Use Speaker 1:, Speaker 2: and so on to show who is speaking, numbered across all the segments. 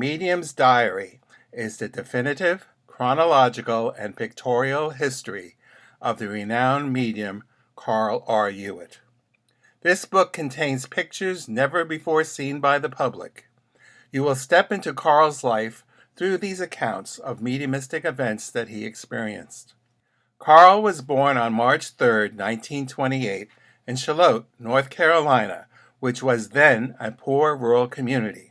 Speaker 1: medium's diary is the definitive, chronological, and pictorial history of the renowned medium Carl R. Hewitt. This book contains pictures never before seen by the public. You will step into Carl's life through these accounts of mediumistic events that he experienced. Carl was born on March 3, 1928, in Charlotte, North Carolina, which was then a poor rural community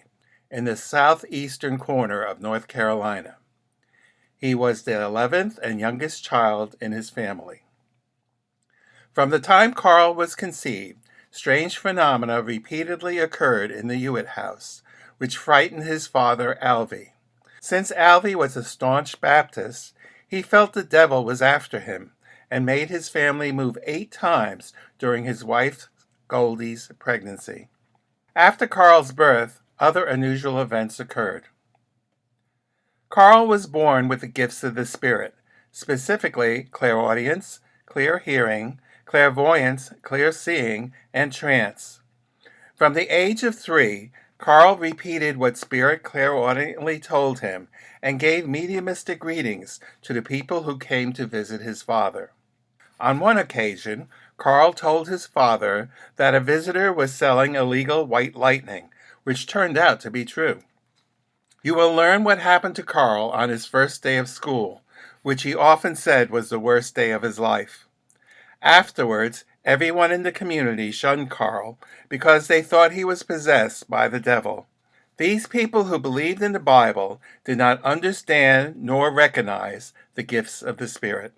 Speaker 1: in the southeastern corner of North Carolina. He was the 11th and youngest child in his family. From the time Carl was conceived, strange phenomena repeatedly occurred in the Hewitt house, which frightened his father, Alvy. Since Alvy was a staunch Baptist, he felt the devil was after him and made his family move 8 times during his wife Goldie's pregnancy. After Carl's birth, other unusual events occurred. Carl was born with the gifts of the Spirit, specifically clairaudience, clear hearing, clairvoyance, clear seeing, and trance. From the age of 3, Carl repeated what Spirit clairaudiently told him and gave mediumistic readings to the people who came to visit his father. On one occasion, Carl told his father that a visitor was selling illegal white lightning, which turned out to be true. You will learn what happened to Carl on his first day of school, which he often said was the worst day of his life. Afterwards, everyone in the community shunned Carl because they thought he was possessed by the devil. These people who believed in the Bible did not understand nor recognize the gifts of the Spirit.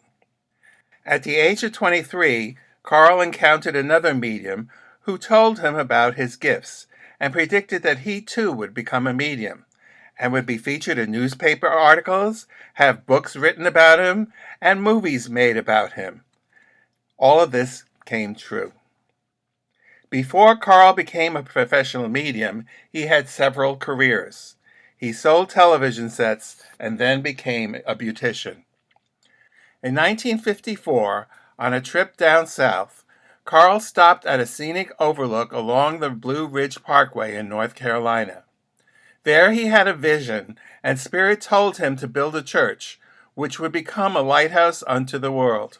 Speaker 1: At the age of 23, Carl encountered another medium who told him about his gifts and predicted that he too would become a medium and would be featured in newspaper articles, have books written about him, and movies made about him. All of this came true. Before Carl became a professional medium, he had several careers. He sold television sets and then became a beautician. In 1954, on a trip down south, Carl stopped at a scenic overlook along the Blue Ridge Parkway in North Carolina. There he had a vision, and Spirit told him to build a church, which would become a lighthouse unto the world.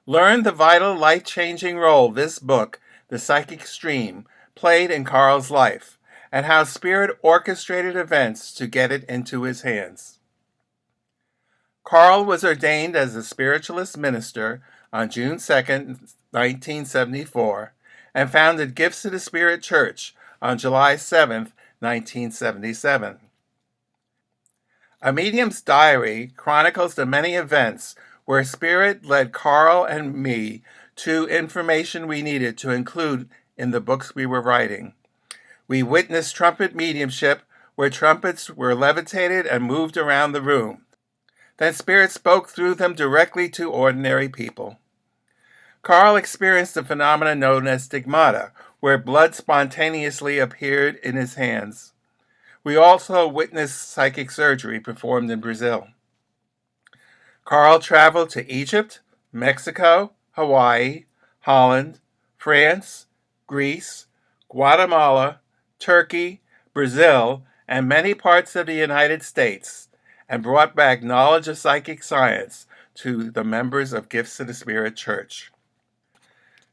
Speaker 1: Learn the vital, life-changing role this book, The Psychic Stream, played in Carl's life, and how Spirit orchestrated events to get it into his hands. Carl was ordained as a spiritualist minister on June 2, 1974, and founded Gifts of the Spirit Church on July 7, 1977. A Medium's Diary chronicles the many events where Spirit led Carl and me to information we needed to include in the books we were writing. We witnessed trumpet mediumship, where trumpets were levitated and moved around the room. Then Spirit spoke through them directly to ordinary people. Carl experienced the phenomenon known as stigmata, where blood spontaneously appeared in his hands. We also witnessed psychic surgery performed in Brazil. Carl traveled to Egypt, Mexico, Hawaii, Holland, France, Greece, Guatemala, Turkey, Brazil, and many parts of the United States, and brought back knowledge of psychic science to the members of Gifts of the Spirit Church.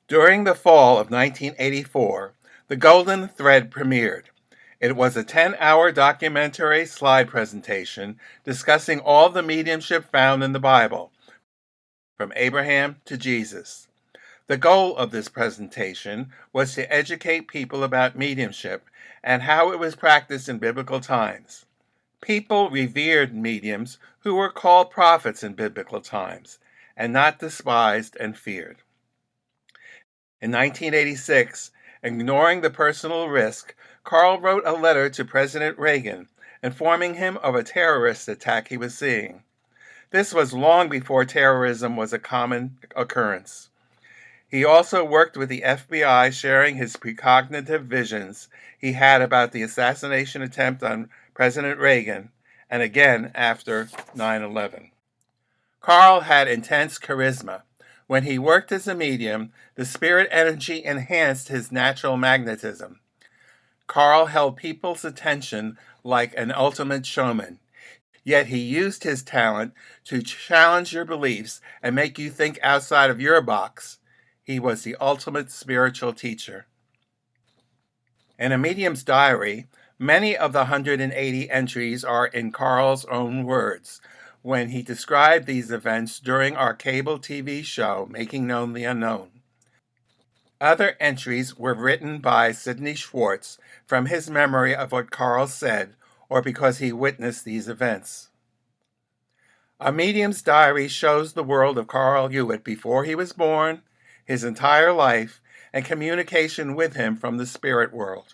Speaker 1: During the fall of 1984, The Golden Thread premiered. It was a 10-hour documentary slide presentation discussing all the mediumship found in the Bible, from Abraham to Jesus. The goal of this presentation was to educate people about mediumship and how it was practiced in biblical times. People revered mediums who were called prophets in biblical times, and not despised and feared. In 1986, ignoring the personal risk, Carl wrote a letter to President Reagan, informing him of a terrorist attack he was seeing. This was long before terrorism was a common occurrence. He also worked with the FBI, sharing his precognitive visions he had about the assassination attempt on President Reagan, and again after 9/11. Carl had intense charisma. When he worked as a medium, the spirit energy enhanced his natural magnetism. Carl held people's attention like an ultimate showman. Yet he used his talent to challenge your beliefs and make you think outside of your box. He was the ultimate spiritual teacher. In a medium's diary, many of the 180 entries are in Carl's own words when he described these events during our cable TV show, Making Known the Unknown. Other entries were written by Sidney Schwartz from his memory of what Carl said or because he witnessed these events. A medium's diary shows the world of Carl Hewitt before he was born, his entire life, and communication with him from the spirit world.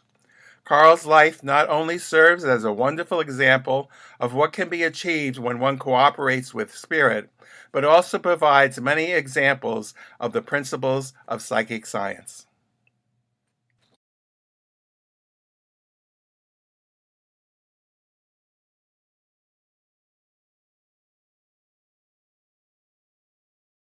Speaker 1: Carl's life not only serves as a wonderful example of what can be achieved when one cooperates with spirit, but also provides many examples of the principles of psychic science.